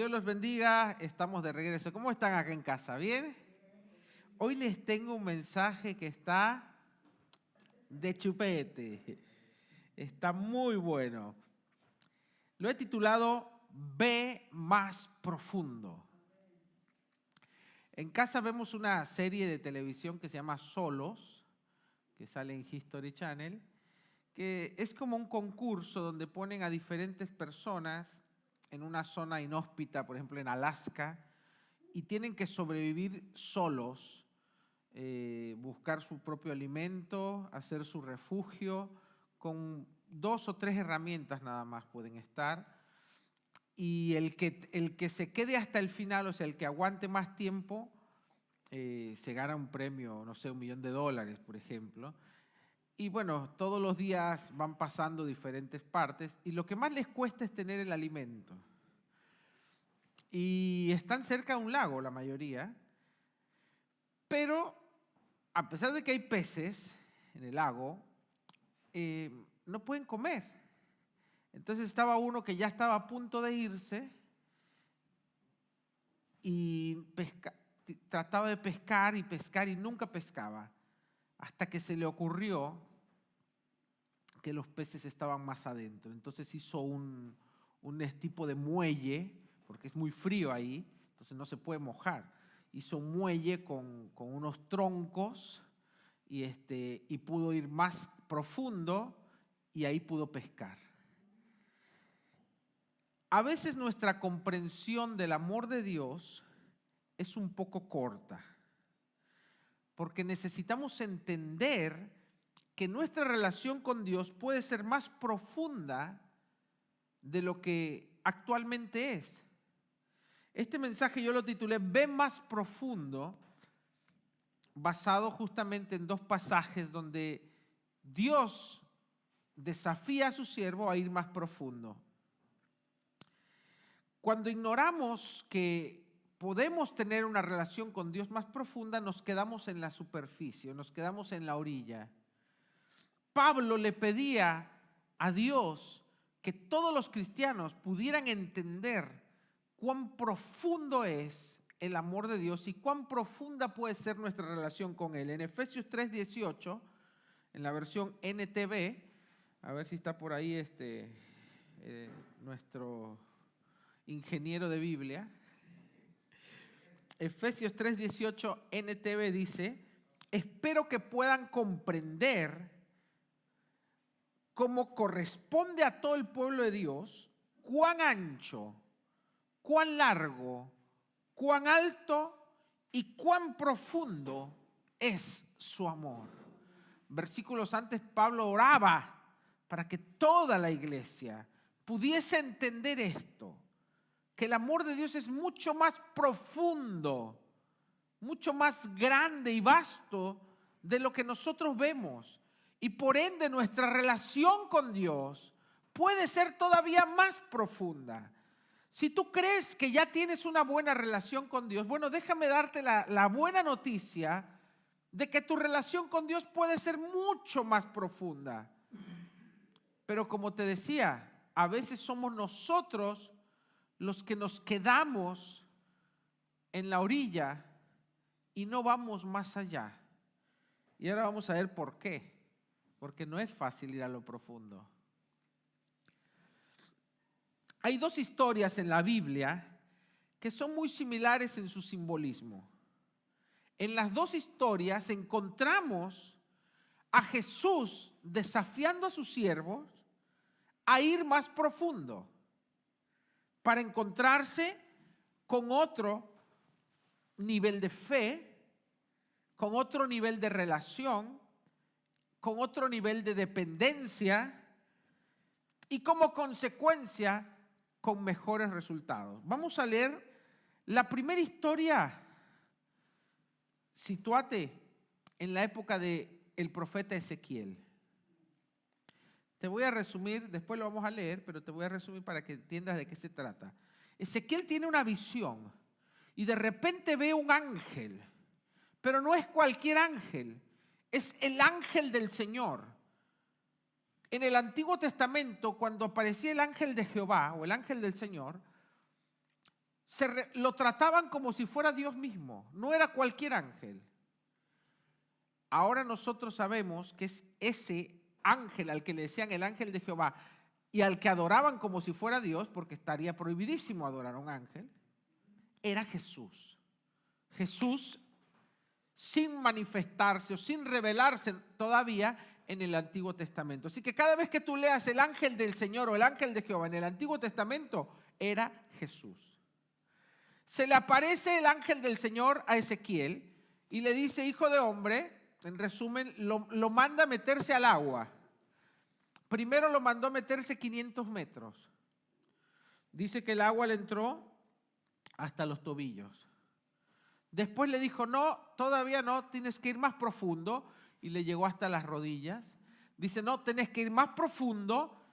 Dios los bendiga, estamos de regreso. ¿Cómo están acá en casa? ¿Bien? Hoy les tengo un mensaje que está de chupete. Está muy bueno. Lo he titulado Ve más profundo. En casa vemos una serie de televisión que se llama Solos, que sale en History Channel, que es como un concurso donde ponen a diferentes personas en una zona inhóspita, por ejemplo en Alaska, y tienen que sobrevivir solos, buscar su propio alimento, hacer su refugio, con 2 o 3 herramientas nada más pueden estar. Y el que se quede hasta el final, o sea, el que aguante más tiempo, se gana un premio, no sé, $1 millón, por ejemplo. Y bueno, todos los días van pasando diferentes partes y lo que más les cuesta es tener el alimento. Y están cerca de un lago la mayoría, pero a pesar de que hay peces en el lago, no pueden comer. Entonces estaba uno que ya estaba a punto de irse y trataba de pescar y nunca pescaba, hasta que se le ocurrió que los peces estaban más adentro. Entonces hizo un tipo de muelle, porque es muy frío ahí, entonces no se puede mojar. Hizo un muelle con unos troncos y pudo ir más profundo y ahí pudo pescar. A veces nuestra comprensión del amor de Dios es un poco corta, porque necesitamos entender que nuestra relación con Dios puede ser más profunda de lo que actualmente es. Este mensaje yo lo titulé Ve más profundo, basado justamente en 2 pasajes donde Dios desafía a su siervo a ir más profundo. Cuando ignoramos que podemos tener una relación con Dios más profunda, nos quedamos en la superficie, nos quedamos en la orilla. Pablo le pedía a Dios que todos los cristianos pudieran entender cuán profundo es el amor de Dios y cuán profunda puede ser nuestra relación con Él. En Efesios 3:18, en la versión NTV, a ver si está por ahí nuestro ingeniero de Biblia. Efesios 3:18 NTV dice: espero que puedan comprender cómo corresponde a todo el pueblo de Dios, cuán ancho, cuán largo, cuán alto y cuán profundo es su amor. Versículos antes Pablo oraba para que toda la iglesia pudiese entender esto, que el amor de Dios es mucho más profundo, mucho más grande y vasto de lo que nosotros vemos. Y por ende nuestra relación con Dios puede ser todavía más profunda. Si tú crees que ya tienes una buena relación con Dios, bueno, déjame darte la buena noticia de que tu relación con Dios puede ser mucho más profunda. Pero como te decía, a veces somos nosotros los que nos quedamos en la orilla y no vamos más allá. Y ahora vamos a ver por qué. Porque no es fácil ir a lo profundo. Hay 2 historias en la Biblia que son muy similares en su simbolismo. En las 2 historias encontramos a Jesús desafiando a sus siervos a ir más profundo para encontrarse con otro nivel de fe, con otro nivel de relación, con otro nivel de dependencia y como consecuencia con mejores resultados. Vamos a leer la primera historia. Sitúate en la época del profeta Ezequiel. Te voy a resumir, después lo vamos a leer, pero te voy a resumir para que entiendas de qué se trata. Ezequiel tiene una visión y de repente ve un ángel, pero no es cualquier ángel, es el ángel del Señor. En el Antiguo Testamento, cuando aparecía el ángel de Jehová o el ángel del Señor, lo trataban como si fuera Dios mismo, no era cualquier ángel. Ahora nosotros sabemos que es ese ángel al que le decían el ángel de Jehová y al que adoraban como si fuera Dios, porque estaría prohibidísimo adorar a un ángel, era Jesús. Jesús sin manifestarse o sin revelarse todavía en el Antiguo Testamento. Así que cada vez que tú leas el ángel del Señor o el ángel de Jehová en el Antiguo Testamento, era Jesús. Se le aparece el ángel del Señor a Ezequiel y le dice: hijo de hombre, en resumen, lo manda a meterse al agua. Primero lo mandó a meterse 500 metros. Dice que el agua le entró hasta los tobillos. Después le dijo: no, todavía no, tienes que ir más profundo. Y le llegó hasta las rodillas. Dice: no, tenés que ir más profundo.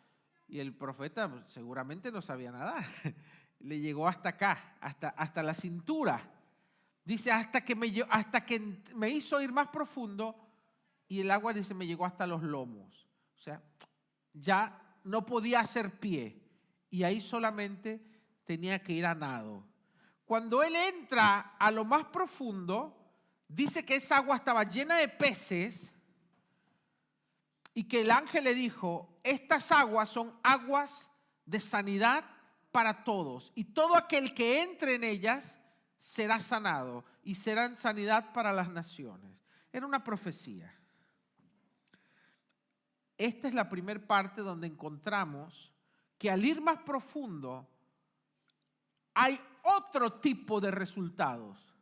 Y el profeta seguramente no sabía nadar. Le llegó hasta acá, hasta la cintura. Dice: hasta que me hizo ir más profundo. Y el agua, dice, me llegó hasta los lomos. O sea, ya no podía hacer pie. Y ahí solamente tenía que ir a nado. Cuando él entra a lo más profundo, dice que esa agua estaba llena de peces y que el ángel le dijo: estas aguas son aguas de sanidad para todos, y todo aquel que entre en ellas será sanado y serán sanidad para las naciones. Era una profecía. Esta es la primera parte donde encontramos que al ir más profundo hay otro tipo de resultados.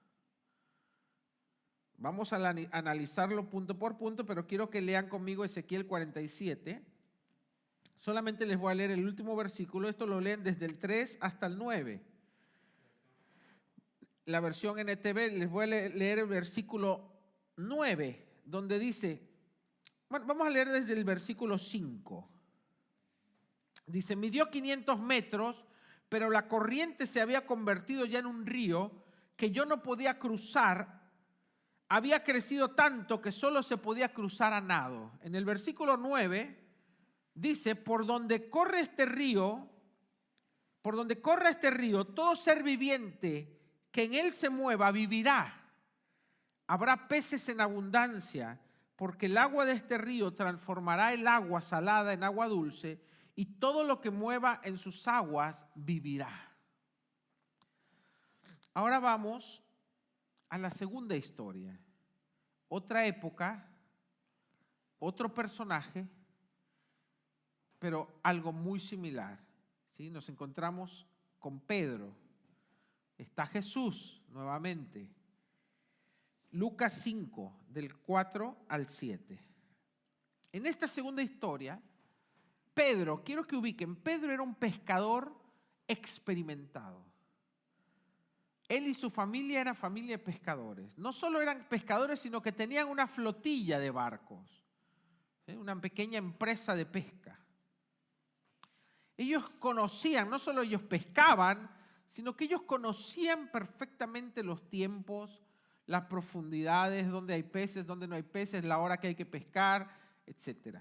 Vamos a analizarlo punto por punto, pero quiero que lean conmigo Ezequiel 47. Solamente les voy a leer el último versículo. Esto lo leen desde el 3 hasta el 9. La versión NTV, les voy a leer el versículo 9, donde dice, bueno, vamos a leer desde el versículo 5. Dice: midió 500 metros, pero la corriente se había convertido ya en un río que yo no podía cruzar. Había crecido tanto que solo se podía cruzar a nado. En el versículo 9 dice: por donde corre este río, todo ser viviente que en él se mueva vivirá. Habrá peces en abundancia, porque el agua de este río transformará el agua salada en agua dulce, y todo lo que mueva en sus aguas vivirá. Ahora vamos a la segunda historia. Otra época, otro personaje, pero algo muy similar. ¿Sí? Nos encontramos con Pedro. Está Jesús nuevamente. Lucas 5, del 4 al 7. En esta segunda historia, Pedro, quiero que ubiquen, Pedro era un pescador experimentado. Él y su familia eran familia de pescadores. No solo eran pescadores, sino que tenían una flotilla de barcos, ¿sí? Una pequeña empresa de pesca. Ellos conocían, no solo ellos pescaban, sino que ellos conocían perfectamente los tiempos, las profundidades, dónde hay peces, dónde no hay peces, la hora que hay que pescar, etc.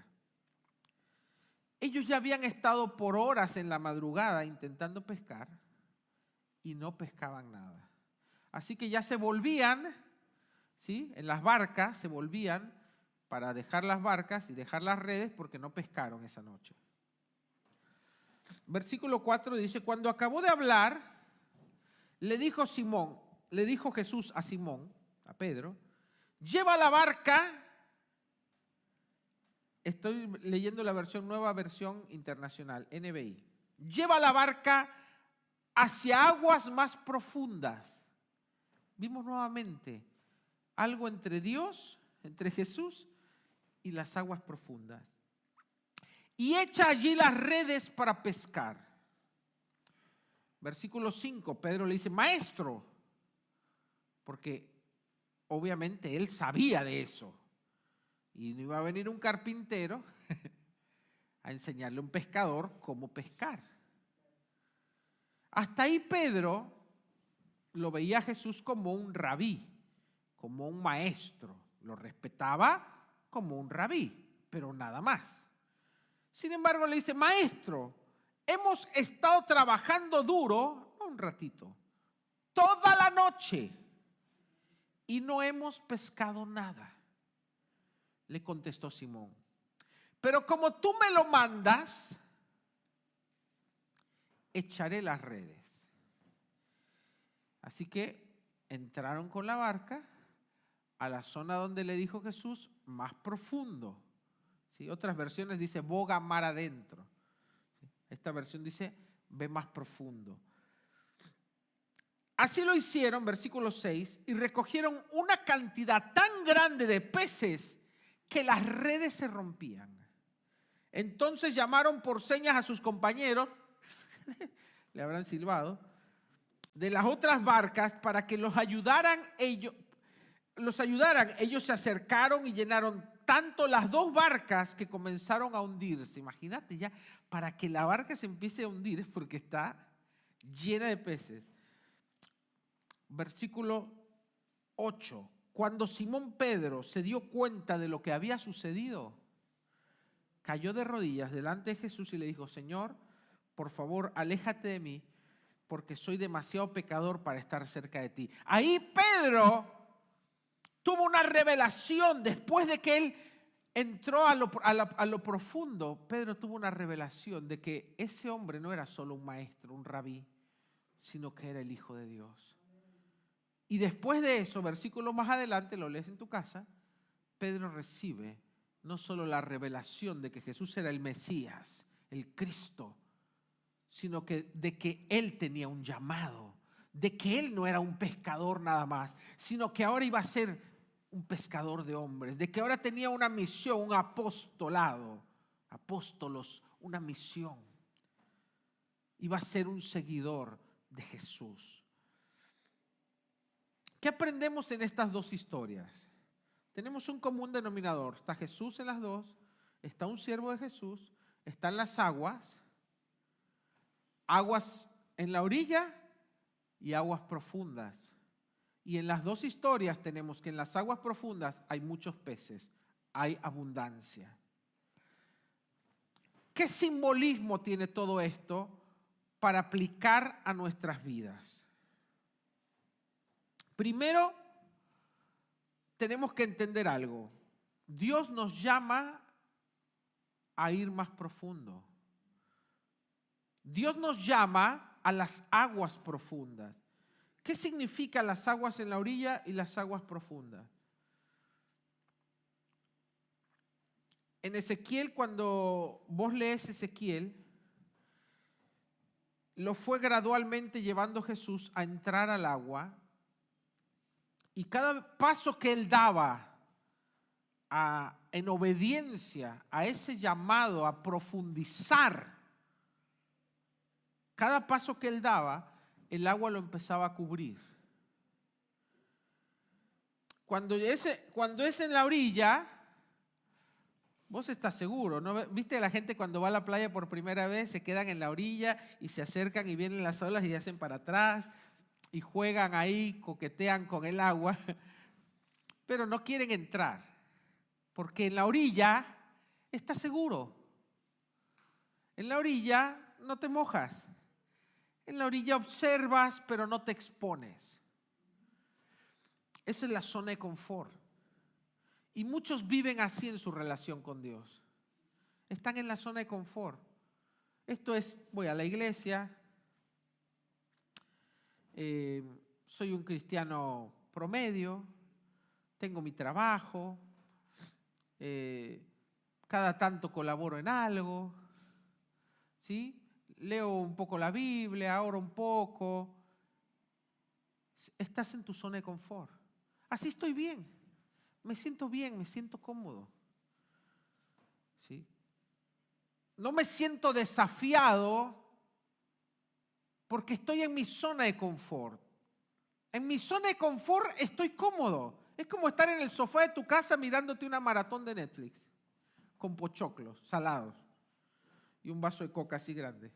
Ellos ya habían estado por horas en la madrugada intentando pescar y no pescaban nada. Así que ya se volvían, ¿sí? En las barcas se volvían para dejar las barcas y dejar las redes porque no pescaron esa noche. Versículo 4 dice: cuando acabó de hablar, le dijo Jesús a Simón, a Pedro: lleva la barca. Estoy leyendo la nueva versión internacional, NBI. Lleva la barca hacia aguas más profundas. Vimos nuevamente algo entre Dios, entre Jesús y las aguas profundas. Y echa allí las redes para pescar. Versículo 5, Pedro le dice: maestro, porque obviamente él sabía de eso. Y no iba a venir un carpintero a enseñarle a un pescador cómo pescar. Hasta ahí Pedro lo veía a Jesús como un rabí, como un maestro. Lo respetaba como un rabí, pero nada más. Sin embargo, le dice: maestro, hemos estado trabajando duro, no un ratito, toda la noche y no hemos pescado nada. Le contestó Simón, pero como tú me lo mandas, echaré las redes. Así que entraron con la barca a la zona donde le dijo Jesús, más profundo. ¿Sí? Otras versiones dice boga mar adentro. Esta versión dice ve más profundo. Así lo hicieron, versículo 6, y recogieron una cantidad tan grande de peces que las redes se rompían. Entonces llamaron por señas a sus compañeros, le habrán silbado, de las otras barcas para que los ayudaran. Ellos se acercaron y llenaron tanto las dos barcas que comenzaron a hundirse. Imagínate ya, para que la barca se empiece a hundir es porque está llena de peces. Versículo 8. Cuando Simón Pedro se dio cuenta de lo que había sucedido, cayó de rodillas delante de Jesús y le dijo, Señor, por favor, aléjate de mí, porque soy demasiado pecador para estar cerca de ti. Ahí Pedro tuvo una revelación después de que él entró a lo profundo. Pedro tuvo una revelación de que ese hombre no era solo un maestro, un rabí, sino que era el Hijo de Dios. Y después de eso, versículo más adelante, lo lees en tu casa, Pedro recibe no solo la revelación de que Jesús era el Mesías, el Cristo, sino que de que él tenía un llamado, de que él no era un pescador nada más, sino que ahora iba a ser un pescador de hombres, de que ahora tenía una misión, un apostolado, apóstolos, una misión. Iba a ser un seguidor de Jesús. ¿Qué aprendemos en estas dos historias? Tenemos un común denominador. Está Jesús en las dos, está un siervo de Jesús, están las aguas en la orilla y aguas profundas. Y en las dos historias tenemos que en las aguas profundas hay muchos peces, hay abundancia. ¿Qué simbolismo tiene todo esto para aplicar a nuestras vidas? Primero, tenemos que entender algo. Dios nos llama a ir más profundo. Dios nos llama a las aguas profundas. ¿Qué significa las aguas en la orilla y las aguas profundas? En Ezequiel, cuando vos lees Ezequiel, lo fue gradualmente llevando Jesús a entrar al agua. Y cada paso que él daba en obediencia a ese llamado a profundizar, cada paso que él daba, el agua lo empezaba a cubrir. Cuando es en la orilla, vos estás seguro, ¿no? ¿Viste la gente cuando va a la playa por primera vez, se quedan en la orilla y se acercan y vienen las olas y hacen para atrás? Y juegan ahí, coquetean con el agua, pero no quieren entrar, porque en la orilla estás seguro. En la orilla no te mojas. En la orilla observas, pero no te expones. Esa es la zona de confort. Y muchos viven así en su relación con Dios. Están en la zona de confort. Esto es, voy a la iglesia, soy un cristiano promedio, tengo mi trabajo, cada tanto colaboro en algo, ¿sí? Leo un poco la Biblia, oro un poco. Estás en tu zona de confort. Así estoy bien, me siento cómodo, ¿sí? No me siento desafiado porque estoy en mi zona de confort. En mi zona de confort estoy cómodo. Es como estar en el sofá de tu casa mirándote una maratón de Netflix con pochoclos salados y un vaso de coca así grande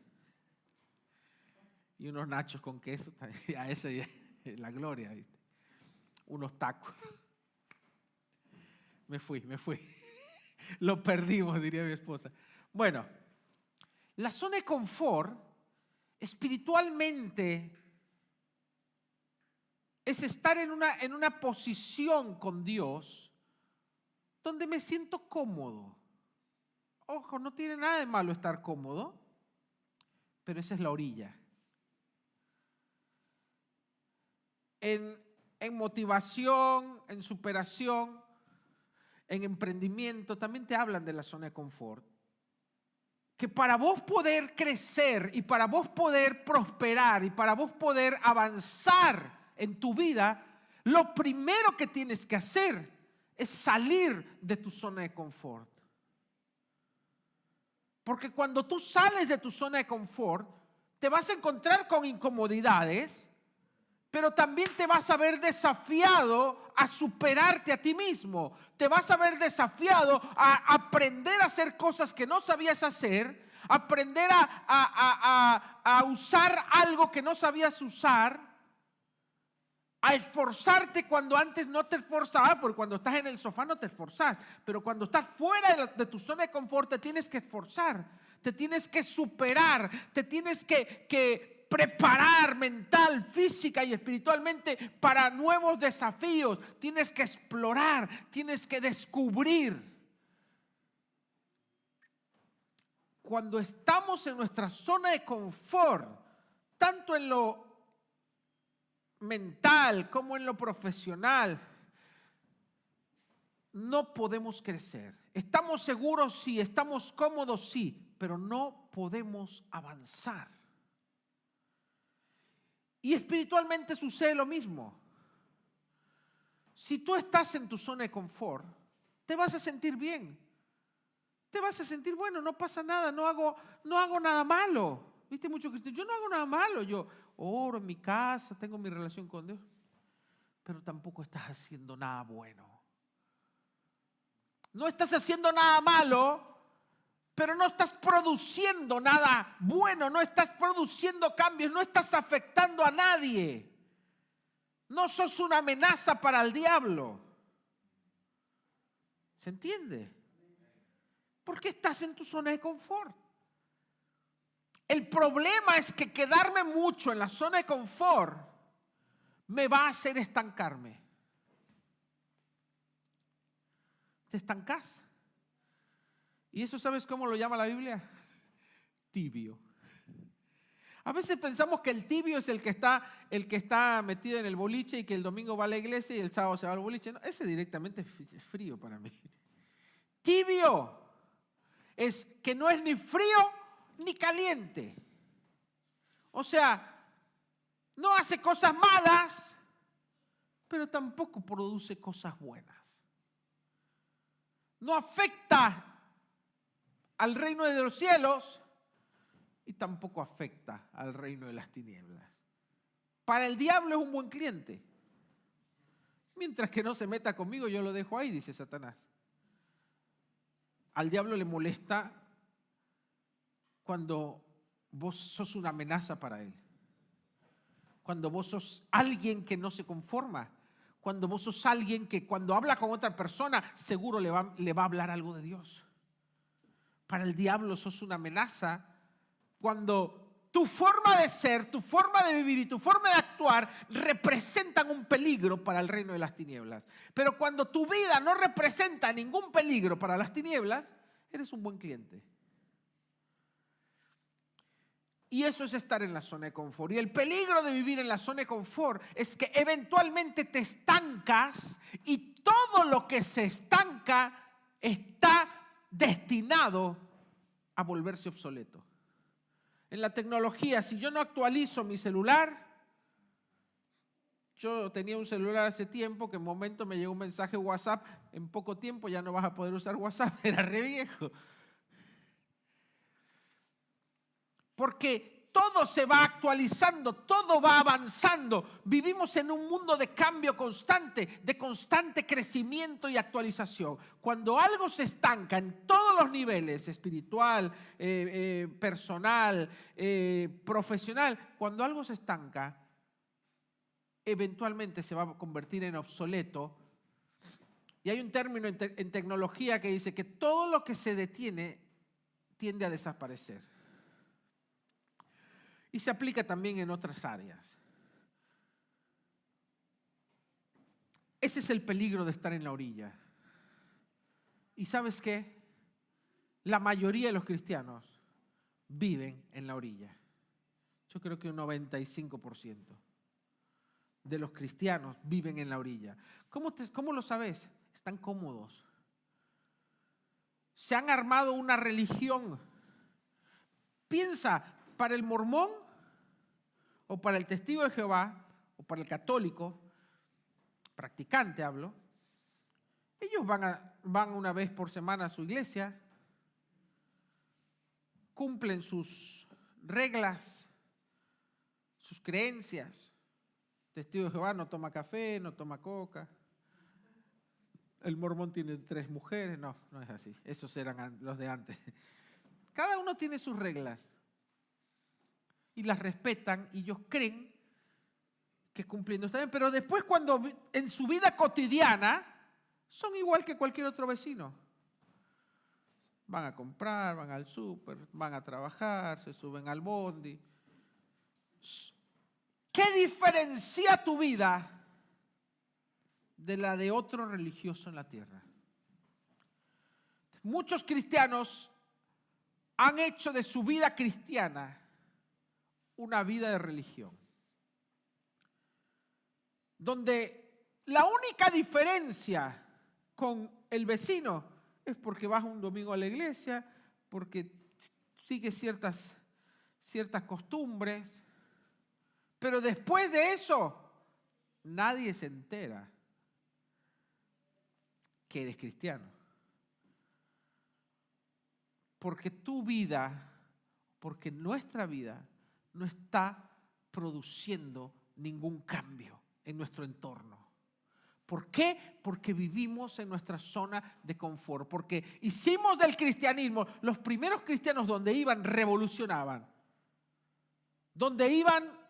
y unos nachos con queso. A eso ya es la gloria, ¿viste? Unos tacos. Me fui. Lo perdimos, diría mi esposa. Bueno, la zona de confort espiritualmente es estar en una posición con Dios donde me siento cómodo. Ojo, no tiene nada de malo estar cómodo, pero esa es la orilla. En motivación, en superación, en emprendimiento, también te hablan de la zona de confort. Que para vos poder crecer y para vos poder prosperar y para vos poder avanzar en tu vida, lo primero que tienes que hacer es salir de tu zona de confort. Porque cuando tú sales de tu zona de confort, te vas a encontrar con incomodidades, pero también te vas a ver desafiado a superarte a ti mismo. Te vas a ver desafiado a aprender a hacer cosas que no sabías hacer, aprender a usar algo que no sabías usar, a esforzarte cuando antes no te esforzabas, porque cuando estás en el sofá no te esforzás, pero cuando estás fuera de tu zona de confort te tienes que esforzar, te tienes que superar, te tienes que preparar mental, física y espiritualmente para nuevos desafíos, tienes que explorar, tienes que descubrir. Cuando estamos en nuestra zona de confort, tanto en lo mental como en lo profesional, no podemos crecer. Estamos seguros sí, estamos cómodos sí, pero no podemos avanzar. Y espiritualmente sucede lo mismo. Si tú estás en tu zona de confort, te vas a sentir bien. Te vas a sentir, bueno, no pasa nada, no hago nada malo. ¿Viste mucho cristiano? Yo no hago nada malo, yo oro en mi casa, tengo mi relación con Dios, pero tampoco estás haciendo nada bueno. No estás haciendo nada malo, pero no estás produciendo nada bueno, no estás produciendo cambios, no estás afectando a nadie. No sos una amenaza para el diablo. ¿Se entiende? Porque estás en tu zona de confort. El problema es que quedarme mucho en la zona de confort me va a hacer estancarme. Te estancás. ¿Y eso sabes cómo lo llama la Biblia? Tibio. A veces pensamos que el tibio es el que está metido en el boliche y que el domingo va a la iglesia y el sábado se va al boliche. No, ese directamente es frío para mí. Tibio es que no es ni frío ni caliente. O sea, no hace cosas malas, pero tampoco produce cosas buenas. No afecta al reino de los cielos y tampoco afecta al reino de las tinieblas. Para el diablo es un buen cliente. Mientras que no se meta conmigo, yo lo dejo ahí, dice Satanás. Al diablo le molesta cuando vos sos una amenaza para él. Cuando vos sos alguien que no se conforma. Cuando vos sos alguien que cuando habla con otra persona, seguro le va a hablar algo de Dios. Para el diablo sos una amenaza cuando tu forma de ser, tu forma de vivir y tu forma de actuar representan un peligro para el reino de las tinieblas. Pero cuando tu vida no representa ningún peligro para las tinieblas, eres un buen cliente. Y eso es estar en la zona de confort. Y el peligro de vivir en la zona de confort es que eventualmente te estancas y todo lo que se estanca está destinado a volverse obsoleto. En la tecnología, si yo no actualizo mi celular, yo tenía un celular hace tiempo que en un momento me llegó un mensaje WhatsApp, en poco tiempo ya no vas a poder usar WhatsApp, era re viejo. Porque todo se va actualizando, todo va avanzando. Vivimos en un mundo de cambio constante, de constante crecimiento y actualización. Cuando algo se estanca en todos los niveles, espiritual, personal, profesional, cuando algo se estanca, eventualmente se va a convertir en obsoleto. Y hay un término en tecnología que dice que todo lo que se detiene tiende a desaparecer. Y se aplica también en otras áreas. Ese es el peligro de estar en la orilla. ¿Y sabes qué? La mayoría de los cristianos viven en la orilla. Yo creo que un 95% de los cristianos viven en la orilla. ¿Cómo lo sabes? Están cómodos. Se han armado una religión. Piensa, para el mormón o para el testigo de Jehová o para el católico, practicante hablo, ellos van una vez por semana a su iglesia, cumplen sus reglas, sus creencias. El testigo de Jehová no toma café, no toma coca. El mormón tiene 3 mujeres. No, no es así. Esos eran los de antes. Cada uno tiene sus reglas y las respetan y ellos creen que cumpliendo está bien. Pero después, cuando en su vida cotidiana son igual que cualquier otro vecino. Van a comprar, van al súper, van a trabajar, se suben al bondi. ¿Qué diferencia tu vida de la de otro religioso en la tierra? Muchos cristianos han hecho de su vida cristiana una vida de religión, donde la única diferencia con el vecino es porque vas un domingo a la iglesia, porque sigues ciertas costumbres, pero después de eso nadie se entera que eres cristiano. Porque tu vida, porque nuestra vida no está produciendo ningún cambio en nuestro entorno. ¿Por qué? Porque vivimos en nuestra zona de confort. Porque hicimos del cristianismo, los primeros cristianos donde iban revolucionaban. Donde iban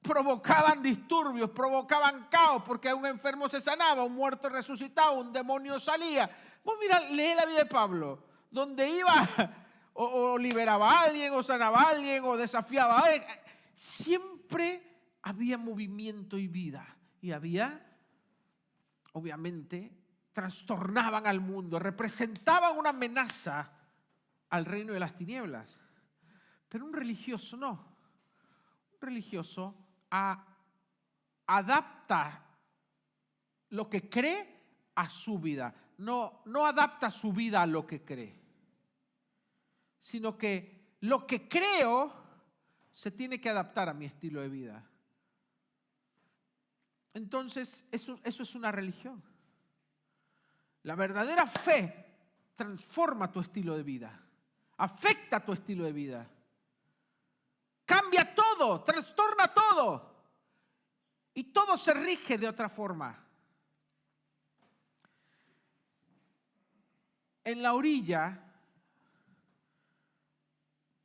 provocaban disturbios, provocaban caos, porque un enfermo se sanaba, un muerto resucitaba, un demonio salía. Vos mira, lee la vida de Pablo, donde iba o liberaba a alguien, o sanaba a alguien, o desafiaba a alguien. Siempre había movimiento y vida. Y había, obviamente, trastornaban al mundo, representaban una amenaza al reino de las tinieblas. Pero un religioso no. Un religioso adapta lo que cree a su vida. No adapta su vida a lo que cree, sino que lo que creo se tiene que adaptar a mi estilo de vida. Entonces, eso es una religión. La verdadera fe transforma tu estilo de vida, afecta tu estilo de vida, cambia todo, trastorna todo y todo se rige de otra forma. En la orilla,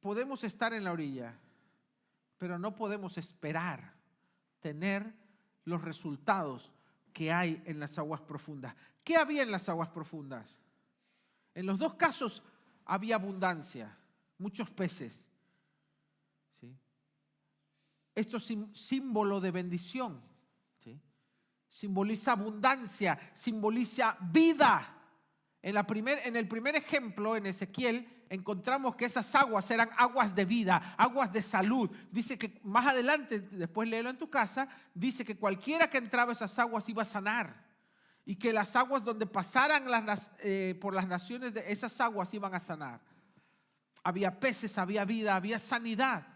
podemos estar en la orilla, pero no podemos esperar tener los resultados que hay en las aguas profundas. ¿Qué había en las aguas profundas? En los 2 casos había abundancia, muchos peces. ¿Sí? Esto es símbolo de bendición. ¿Sí? Simboliza abundancia, simboliza vida. En el primer ejemplo, en Ezequiel, encontramos que esas aguas eran aguas de vida, aguas de salud. Dice que más adelante, después léelo en tu casa, dice que cualquiera que entraba a esas aguas iba a sanar. Y que las aguas donde pasaran por las naciones de esas aguas iban a sanar. Había peces, había vida, había sanidad.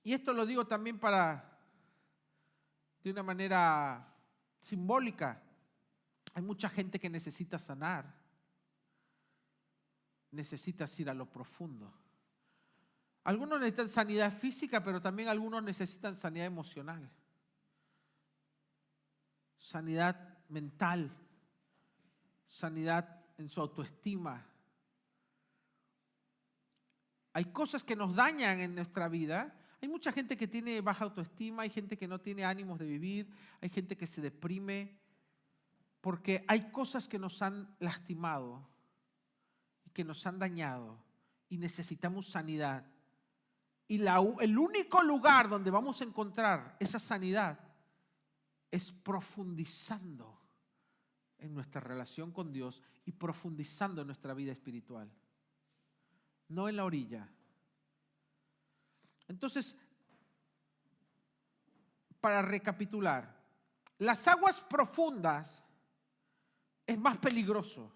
Y esto lo digo también de una manera simbólica. Hay mucha gente que necesita sanar. Necesitas ir a lo profundo. Algunos necesitan sanidad física, pero también algunos necesitan sanidad emocional. Sanidad mental. Sanidad en su autoestima. Hay cosas que nos dañan en nuestra vida. Hay mucha gente que tiene baja autoestima, hay gente que no tiene ánimos de vivir, hay gente que se deprime, porque hay cosas que nos han lastimado y que nos han dañado y necesitamos sanidad. Y el único lugar donde vamos a encontrar esa sanidad es profundizando en nuestra relación con Dios y profundizando en nuestra vida espiritual, no en la orilla. Entonces, para recapitular, las aguas profundas es más peligroso,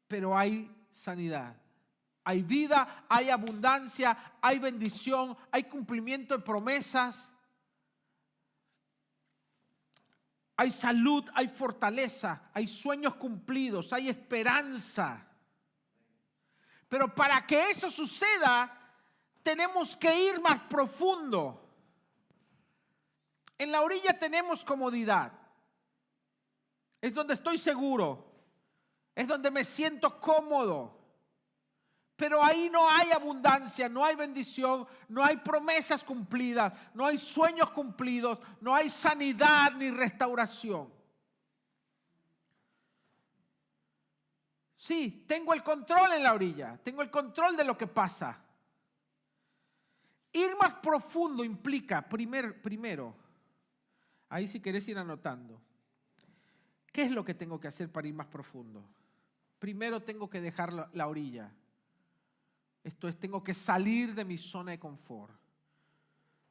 pero hay sanidad, hay vida, hay abundancia, hay bendición, hay cumplimiento de promesas, hay salud, hay fortaleza, hay sueños cumplidos, hay esperanza. Pero para que eso suceda, tenemos que ir más profundo. En la orilla tenemos comodidad. Es donde estoy seguro. Es donde me siento cómodo. Pero ahí no hay abundancia, no hay bendición, no hay promesas cumplidas, no hay sueños cumplidos, no hay sanidad ni restauración. Sí, tengo el control en la orilla, tengo el control de lo que pasa. Ir más profundo implica, primero, ahí si querés ir anotando, ¿qué es lo que tengo que hacer para ir más profundo? Primero tengo que dejar la orilla. Esto es, tengo que salir de mi zona de confort.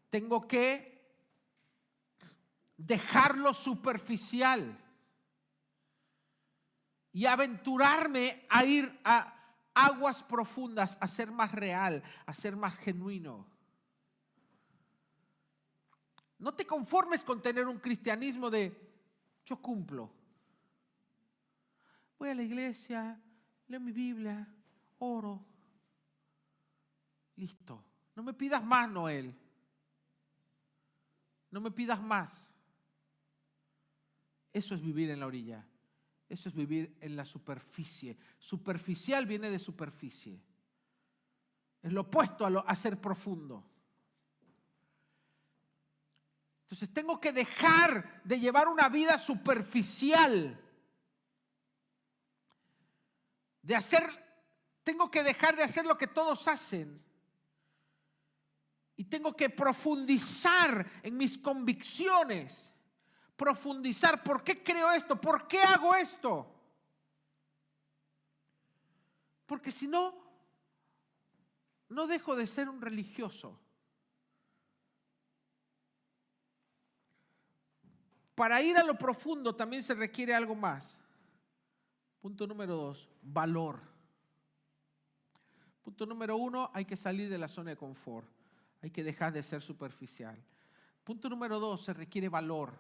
Tengo que dejar lo superficial y aventurarme a ir a aguas profundas, a ser más real, a ser más genuino. No te conformes con tener un cristianismo de yo cumplo. Voy a la iglesia, leo mi Biblia, oro. Listo. No me pidas más, Noel. No me pidas más. Eso es vivir en la orilla. Eso es vivir en la superficie. Superficial viene de superficie. Es lo opuesto a ser profundo. Entonces tengo que dejar de llevar una vida superficial. Tengo que dejar de hacer lo que todos hacen. Y tengo que profundizar en mis convicciones. Profundizar, ¿por qué creo esto? ¿Por qué hago esto? Porque si no, no dejo de ser un religioso. Para ir a lo profundo también se requiere algo más. Punto número 2, valor. Punto número 1, hay que salir de la zona de confort. Hay que dejar de ser superficial. Punto número 2, se requiere valor.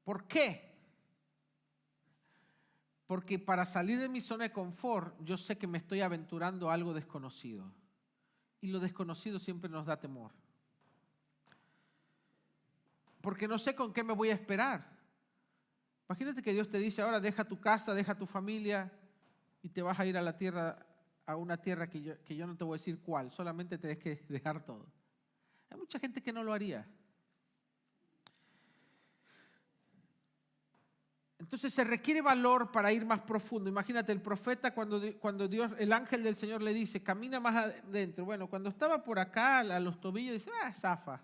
¿Por qué? Porque para salir de mi zona de confort, yo sé que me estoy aventurando a algo desconocido. Y lo desconocido siempre nos da temor. Porque no sé con qué me voy a esperar. Imagínate que Dios te dice, ahora deja tu casa, deja tu familia y te vas a ir a la tierra, a una tierra que yo no te voy a decir cuál, solamente tienes que dejar todo. Hay mucha gente que no lo haría. Entonces se requiere valor para ir más profundo. Imagínate el profeta cuando Dios, el ángel del Señor le dice, camina más adentro. Bueno, cuando estaba por acá a los tobillos, dice, zafa.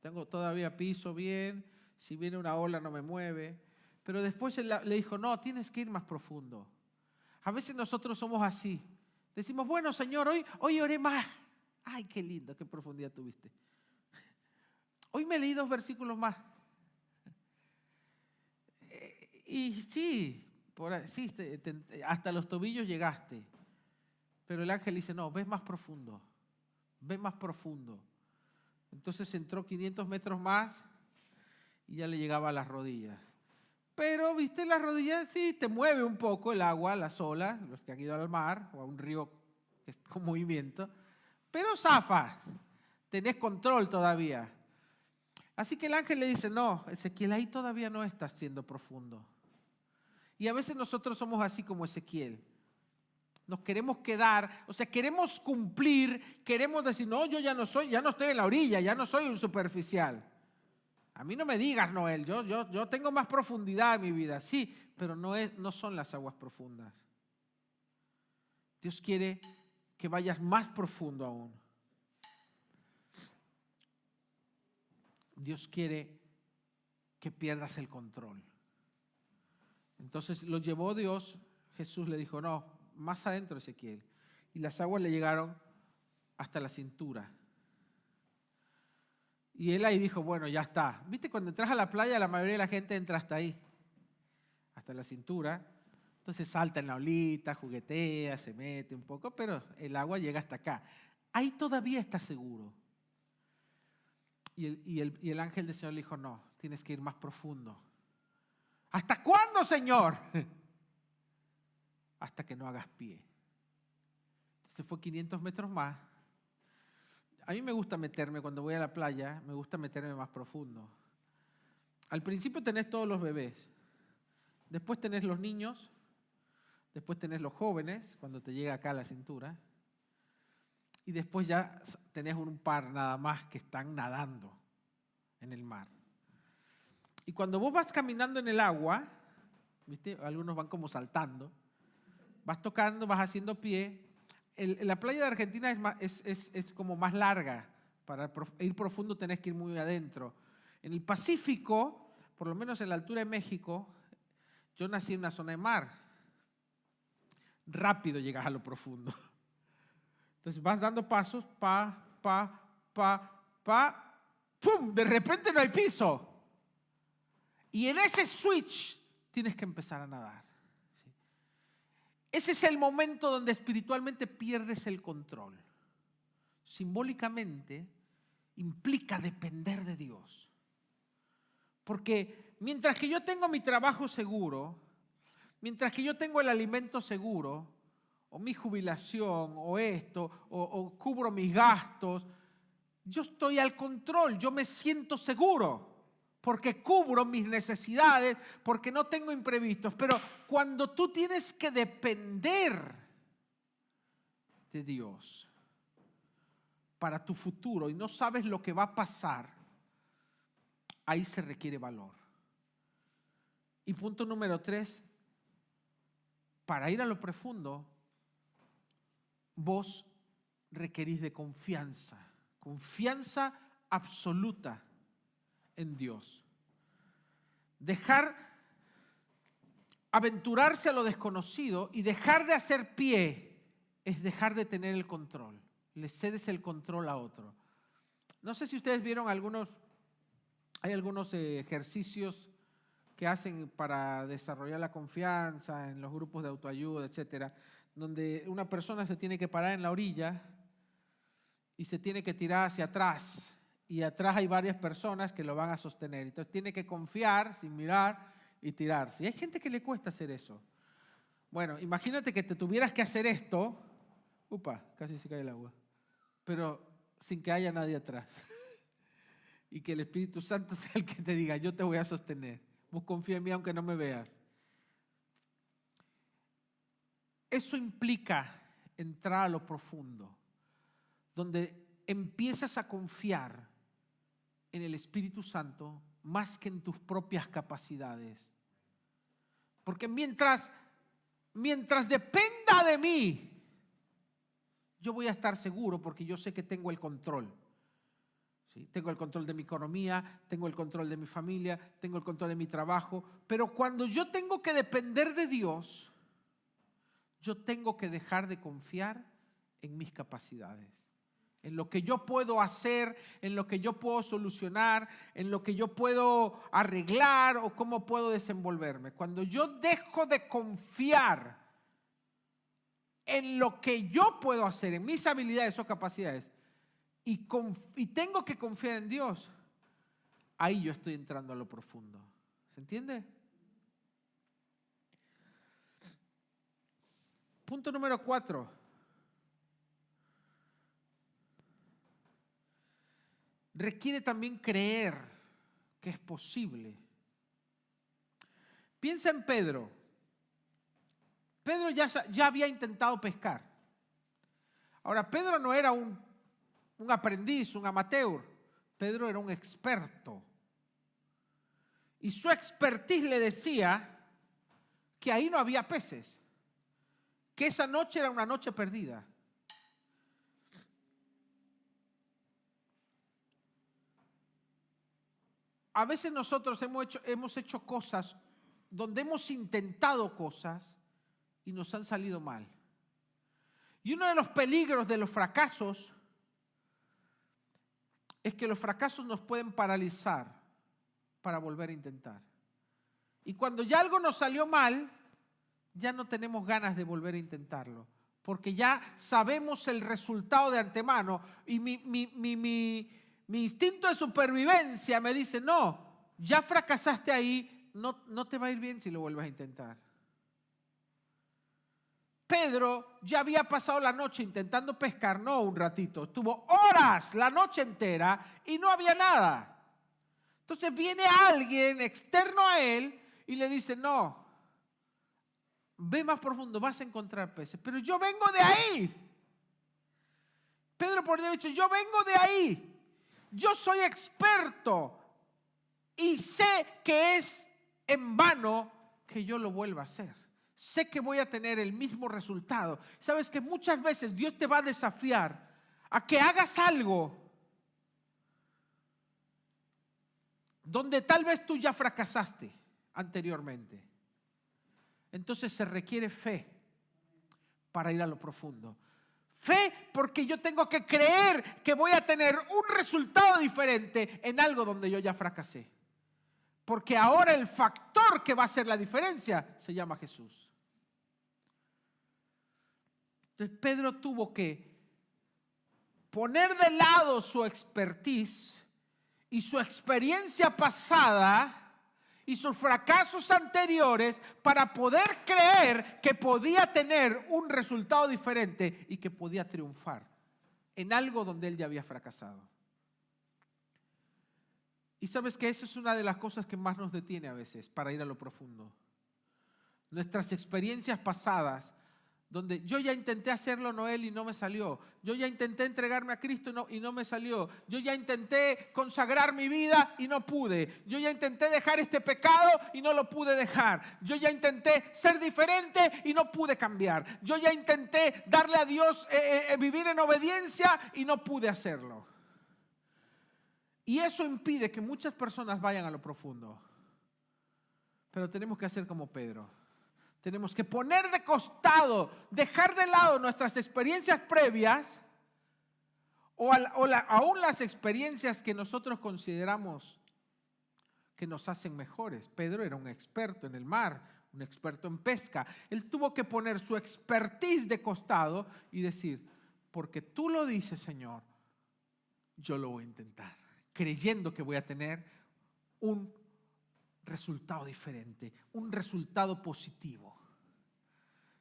Tengo todavía piso bien, si viene una ola no me mueve. Pero después él le dijo, no, tienes que ir más profundo. A veces nosotros somos así. Decimos, bueno, Señor, hoy oré más. Ay, qué lindo, qué profundidad tuviste. Hoy me leí 2 versículos más. Y sí, sí, hasta los tobillos llegaste. Pero el ángel dice, no, ves más profundo. Ve más profundo. Entonces entró 500 metros más y ya le llegaba a las rodillas. Pero, viste, las rodillas sí te mueve un poco el agua, las olas, los que han ido al mar o a un río con movimiento. Pero zafas, tenés control todavía. Así que el ángel le dice, no, Ezequiel, ahí todavía no estás siendo profundo. Y a veces nosotros somos así como Ezequiel. Nos queremos quedar, o sea, queremos cumplir, queremos decir, no, yo ya no estoy en la orilla, ya no soy un superficial. A mí no me digas, Noel, yo tengo más profundidad en mi vida, sí, pero no son las aguas profundas. Dios quiere que vayas más profundo aún. Dios quiere que pierdas el control. Entonces lo llevó Dios, Jesús le dijo, no, más adentro, Ezequiel. Y las aguas le llegaron hasta la cintura. Y él ahí dijo, bueno, ya está. ¿Viste? Cuando entras a la playa, la mayoría de la gente entra hasta ahí, hasta la cintura. Entonces salta en la olita, juguetea, se mete un poco, pero el agua llega hasta acá. Ahí todavía está seguro. Y el ángel del Señor le dijo, no, tienes que ir más profundo. ¿Hasta cuándo, Señor? Hasta que no hagas pie. Entonces fue 500 metros más. A mí me gusta meterme, cuando voy a la playa, me gusta meterme más profundo. Al principio tenés todos los bebés. Después tenés los niños. Después tenés los jóvenes, cuando te llega acá a la cintura. Y después ya tenés un par nada más que están nadando en el mar. Y cuando vos vas caminando en el agua, ¿viste? Algunos van como saltando, vas tocando, vas haciendo pie. La playa de Argentina es como más larga. Para ir profundo tenés que ir muy adentro. En el Pacífico, por lo menos en la altura de México, yo nací en una zona de mar. Rápido llegas a lo profundo. Entonces vas dando pasos, ¡pum! De repente no hay piso. Y en ese switch tienes que empezar a nadar. ¿Sí? Ese es el momento donde espiritualmente pierdes el control. Simbólicamente implica depender de Dios. Porque mientras que yo tengo mi trabajo seguro, mientras que yo tengo el alimento seguro, o mi jubilación, o esto, o cubro mis gastos, yo estoy al control, yo me siento seguro, porque cubro mis necesidades, porque no tengo imprevistos. Pero cuando tú tienes que depender de Dios para tu futuro y no sabes lo que va a pasar, ahí se requiere valor. Y punto número 3, para ir a lo profundo, vos requerís de confianza absoluta en Dios. Aventurarse a lo desconocido y dejar de hacer pie es dejar de tener el control. Le cedes el control a otro. No sé si ustedes vieron hay algunos ejercicios que hacen para desarrollar la confianza en los grupos de autoayuda, etcétera, donde una persona se tiene que parar en la orilla y se tiene que tirar hacia atrás. Y atrás hay varias personas que lo van a sostener. Entonces tiene que confiar sin mirar y tirarse. Y hay gente que le cuesta hacer eso. Bueno, imagínate que te tuvieras que hacer esto. Casi se cae el agua. Pero sin que haya nadie atrás. Y que el Espíritu Santo sea el que te diga, yo te voy a sostener. Vos confía en mí aunque no me veas. Eso implica entrar a lo profundo, donde empiezas a confiar en el Espíritu Santo más que en tus propias capacidades. Porque mientras dependa de mí, yo voy a estar seguro porque yo sé que tengo el control. ¿Sí? Tengo el control de mi economía, tengo el control de mi familia, tengo el control de mi trabajo. Pero cuando yo tengo que depender de Dios, yo tengo que dejar de confiar en mis capacidades, en lo que yo puedo hacer, en lo que yo puedo solucionar, en lo que yo puedo arreglar o cómo puedo desenvolverme. Cuando yo dejo de confiar en lo que yo puedo hacer, en mis habilidades o capacidades, y tengo que confiar en Dios, ahí yo estoy entrando a lo profundo. ¿Se entiende? Punto número 4. Requiere también creer que es posible. Piensa en Pedro. Pedro ya había intentado pescar. Ahora, Pedro no era un aprendiz, un amateur. Pedro era un experto. Y su expertise le decía que ahí no había peces, que esa noche era una noche perdida. a veces nosotros hemos hecho cosas donde hemos intentado cosas y nos han salido mal. Y uno de los peligros de los fracasos es que los fracasos nos pueden paralizar para volver a intentar. Y cuando ya algo nos salió mal, ya no tenemos ganas de volver a intentarlo, porque ya sabemos el resultado de antemano y mi instinto de supervivencia me dice, no, ya fracasaste ahí, no te va a ir bien si lo vuelves a intentar. Pedro ya había pasado la noche intentando pescar, no un ratito, estuvo horas, la noche entera y no había nada. Entonces viene alguien externo a él y le dice, no, ve más profundo, vas a encontrar peces. Pero yo vengo de ahí. Pedro por haber dicho, yo vengo de ahí. Yo soy experto y sé que es en vano que yo lo vuelva a hacer. Sé que voy a tener el mismo resultado. Sabes que muchas veces Dios te va a desafiar a que hagas algo donde tal vez tú ya fracasaste anteriormente. Entonces se requiere fe para ir a lo profundo. Fe porque yo tengo que creer que voy a tener un resultado diferente en algo donde yo ya fracasé. Porque ahora el factor que va a hacer la diferencia se llama Jesús. Entonces Pedro tuvo que poner de lado su expertise y su experiencia pasada y sus fracasos anteriores para poder creer que podía tener un resultado diferente y que podía triunfar en algo donde él ya había fracasado. Y sabes que eso es una de las cosas que más nos detiene a veces para ir a lo profundo. Nuestras experiencias pasadas, donde yo ya intenté hacerlo, Noel, y no me salió. Yo ya intenté entregarme a Cristo y no me salió. Yo ya intenté consagrar mi vida y no pude. Yo ya intenté dejar este pecado y no lo pude dejar. Yo ya intenté ser diferente y no pude cambiar. Yo ya intenté darle a Dios, vivir en obediencia y no pude hacerlo. Y eso impide que muchas personas vayan a lo profundo. Pero tenemos que hacer como Pedro. Tenemos que poner de costado, dejar de lado nuestras experiencias previas aún las experiencias que nosotros consideramos que nos hacen mejores. Pedro era un experto en el mar, un experto en pesca. Él tuvo que poner su expertise de costado y decir, porque tú lo dices, Señor, yo lo voy a intentar, creyendo que voy a tener un resultado diferente, un resultado positivo.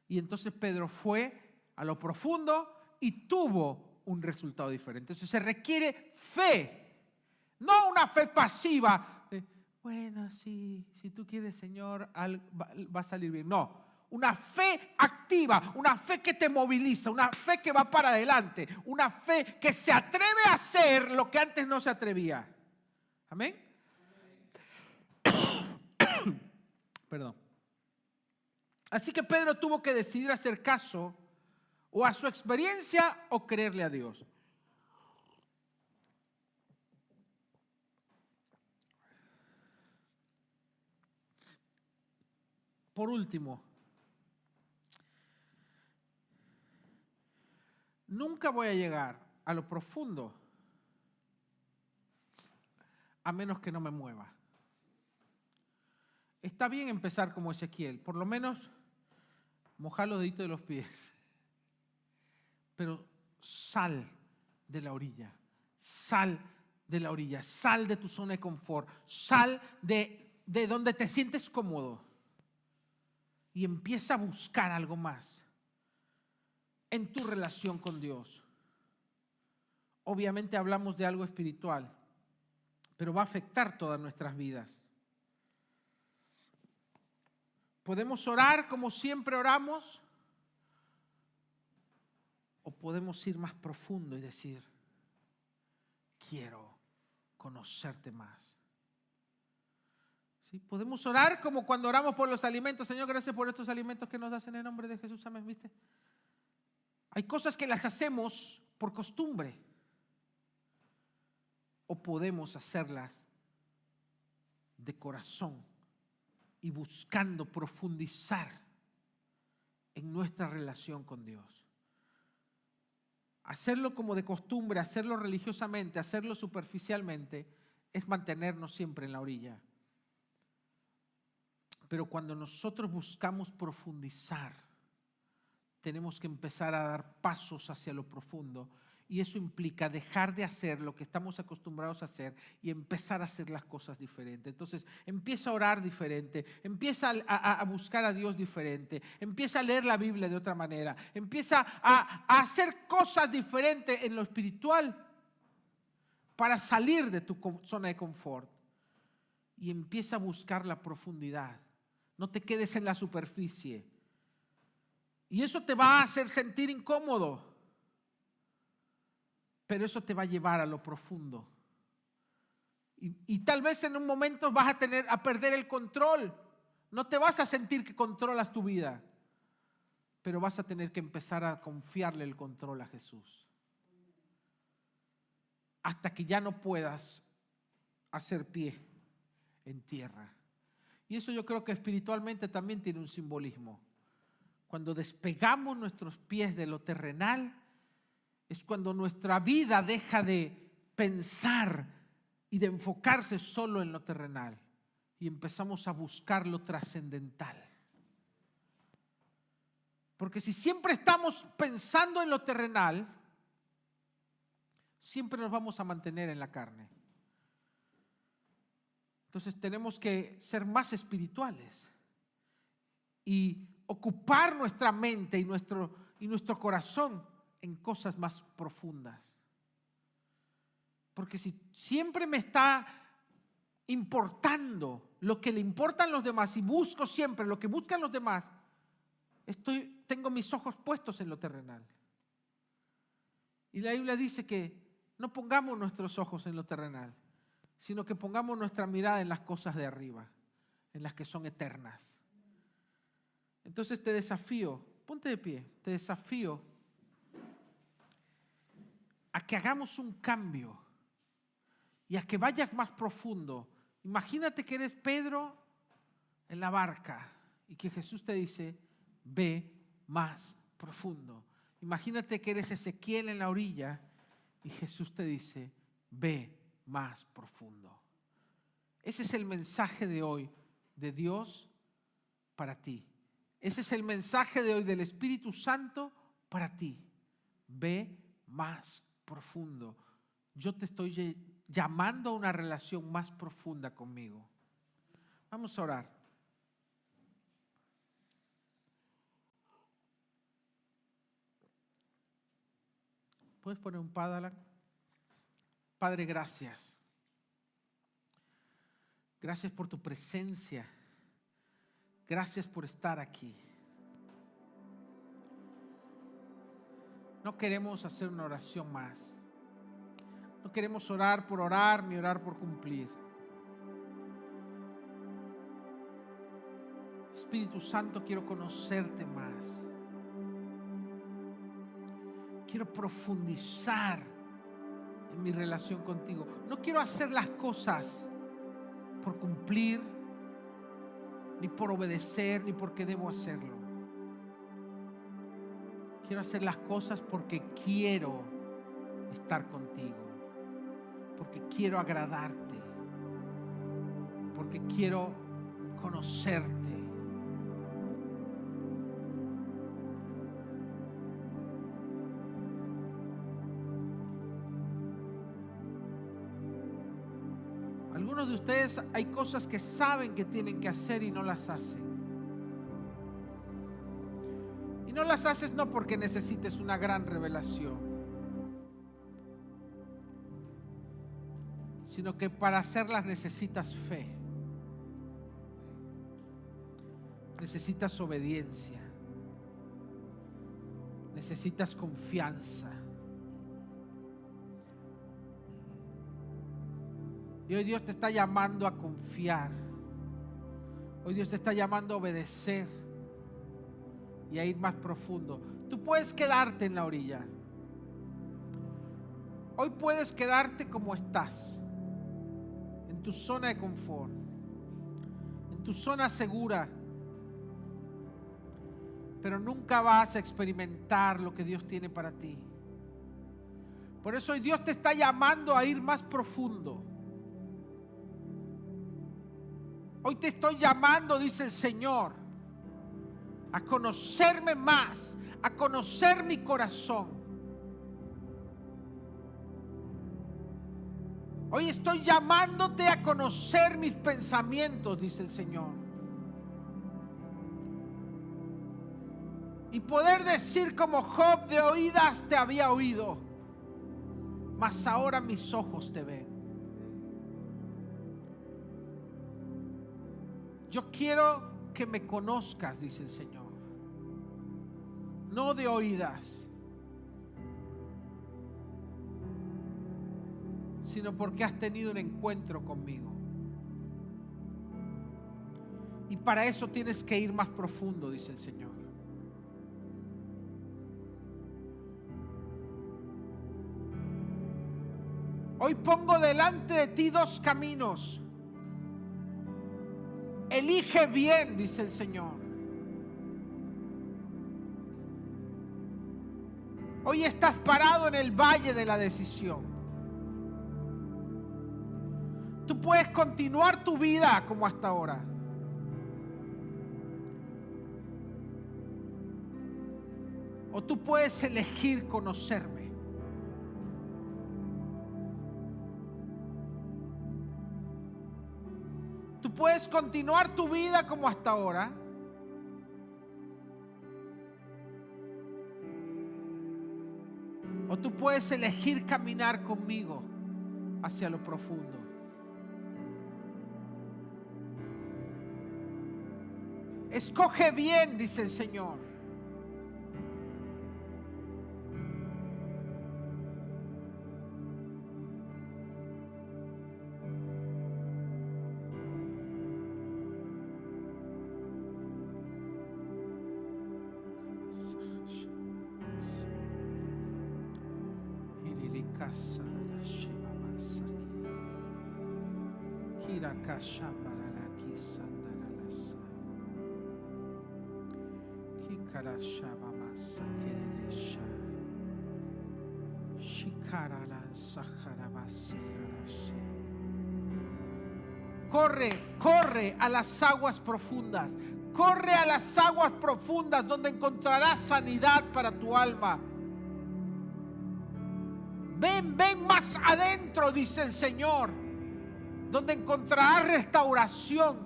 Y entonces Pedro fue a lo profundo y tuvo un resultado diferente. Entonces se requiere fe, no una fe pasiva. Bueno, sí, si tú quieres, Señor, va a salir bien. No, una fe activa, una fe que te moviliza, una fe que va para adelante, una fe que se atreve a hacer lo que antes no se atrevía. Amén. Perdón. Así que Pedro tuvo que decidir hacer caso o a su experiencia o creerle a Dios. Por último, nunca voy a llegar a lo profundo a menos que no me mueva. Está bien empezar como Ezequiel, por lo menos mojar los deditos de los pies. Pero sal de la orilla, sal de la orilla, sal de tu zona de confort, sal de donde te sientes cómodo y empieza a buscar algo más en tu relación con Dios. Obviamente hablamos de algo espiritual, pero va a afectar todas nuestras vidas. Podemos orar como siempre oramos, o podemos ir más profundo y decir, quiero conocerte más. ¿Sí? Podemos orar como cuando oramos por los alimentos. Señor, gracias por estos alimentos que nos das en el nombre de Jesús. Amén. ¿Viste? Hay cosas que las hacemos por costumbre. O podemos hacerlas de corazón y buscando profundizar en nuestra relación con Dios. Hacerlo como de costumbre, hacerlo religiosamente, hacerlo superficialmente, es mantenernos siempre en la orilla. Pero cuando nosotros buscamos profundizar, tenemos que empezar a dar pasos hacia lo profundo. Y eso implica dejar de hacer lo que estamos acostumbrados a hacer y empezar a hacer las cosas diferentes. Entonces, empieza a orar diferente, empieza a buscar a Dios diferente, empieza a leer la Biblia de otra manera, empieza a hacer cosas diferentes en lo espiritual para salir de tu zona de confort. Y empieza a buscar la profundidad. No te quedes en la superficie. Y eso te va a hacer sentir incómodo. Pero eso te va a llevar a lo profundo. Y tal vez en un momento vas a perder el control. No te vas a sentir que controlas tu vida. Pero vas a tener que empezar a confiarle el control a Jesús. Hasta que ya no puedas hacer pie en tierra. Y eso yo creo que espiritualmente también tiene un simbolismo. Cuando despegamos nuestros pies de lo terrenal, es cuando nuestra vida deja de pensar y de enfocarse solo en lo terrenal y empezamos a buscar lo trascendental. Porque si siempre estamos pensando en lo terrenal, siempre nos vamos a mantener en la carne. Entonces tenemos que ser más espirituales y ocupar nuestra mente y nuestro corazón en cosas más profundas. Porque si siempre me está importando lo que le importan los demás y busco siempre lo que buscan los demás, tengo mis ojos puestos en lo terrenal. Y la Biblia dice que no pongamos nuestros ojos en lo terrenal, sino que pongamos nuestra mirada en las cosas de arriba, en las que son eternas. Entonces te desafío, ponte de pie, te desafío a que hagamos un cambio y a que vayas más profundo. Imagínate que eres Pedro en la barca y que Jesús te dice, ve más profundo. Imagínate que eres Ezequiel en la orilla y Jesús te dice, ve más profundo. Ese es el mensaje de hoy de Dios para ti. Ese es el mensaje de hoy del Espíritu Santo para ti. Ve más profundo. Yo te estoy llamando a una relación más profunda conmigo. Vamos a orar. ¿Puedes poner un padre? Padre, gracias. Gracias por tu presencia. Gracias por estar aquí. No queremos hacer una oración más. No queremos orar por orar ni orar por cumplir. Espíritu Santo, quiero conocerte más. Quiero profundizar en mi relación contigo. No quiero hacer las cosas por cumplir, ni por obedecer, ni porque debo hacerlo. Quiero hacer las cosas porque quiero estar contigo, porque quiero agradarte, porque quiero conocerte. Algunos de ustedes hay cosas que saben que tienen que hacer y no las hacen. Y no las haces no porque necesites una gran revelación, sino que para hacerlas necesitas fe, necesitas obediencia, necesitas confianza. Y hoy Dios te está llamando a confiar. Hoy Dios te está llamando a obedecer y a ir más profundo. Tú puedes quedarte en la orilla. Hoy puedes quedarte como estás, en tu zona de confort. tu zona segura, pero nunca vas a experimentar lo que Dios tiene para ti. Por eso hoy Dios te está llamando a ir más profundo. Hoy te estoy llamando, dice el Señor, a conocerme más, a conocer mi corazón. Hoy estoy llamándote a conocer mis pensamientos, dice el Señor. Y poder decir como Job: de oídas te había oído, mas ahora mis ojos te ven. Yo quiero que me conozcas, dice el Señor, no de oídas, sino porque has tenido un encuentro conmigo. Y para eso tienes que ir más profundo, dice el Señor. Hoy pongo delante de ti dos caminos. Elige bien, dice el Señor. Hoy estás parado en el valle de la decisión. Tú puedes continuar tu vida como hasta ahora. O tú puedes elegir conocerme. Tú puedes continuar tu vida como hasta ahora. O tú puedes elegir caminar conmigo hacia lo profundo. Escoge bien, dice el Señor. Corre a las aguas profundas. Corre a las aguas profundas donde encontrarás sanidad para tu alma. Ven más adentro, dice el Señor, donde encontrarás restauración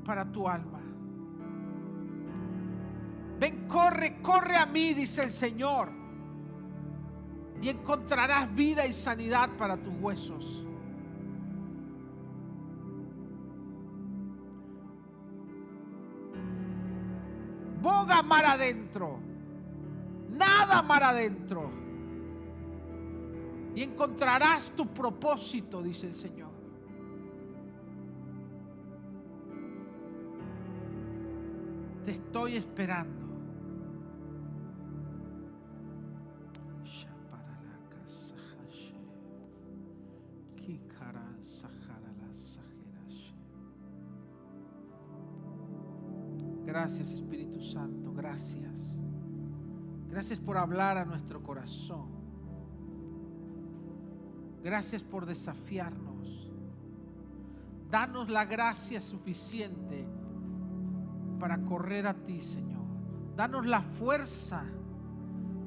para tu alma. Ven, corre a mí, dice el Señor, y encontrarás vida y sanidad para tus huesos. Boga mar adentro, nada mar adentro, y encontrarás tu propósito, dice el Señor. Te estoy esperando. Gracias, Espíritu Santo, gracias. Gracias por hablar a nuestro corazón. Gracias por desafiarnos. Danos la gracia suficiente para correr a ti, Señor. Danos la fuerza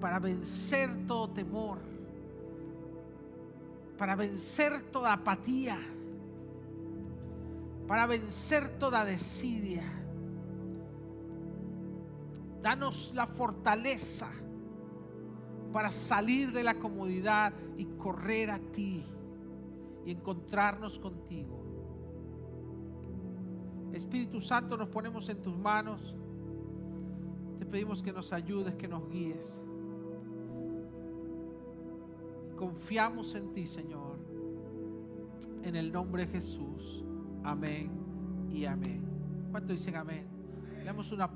para vencer todo temor, para vencer toda apatía, para vencer toda desidia. Danos la fortaleza para salir de la comodidad y correr a ti y encontrarnos contigo. Espíritu Santo, nos ponemos en tus manos. Te pedimos que nos ayudes, que nos guíes. Confiamos en ti, Señor. En el nombre de Jesús. Amén y amén. ¿Cuántos dicen amén? Le damos una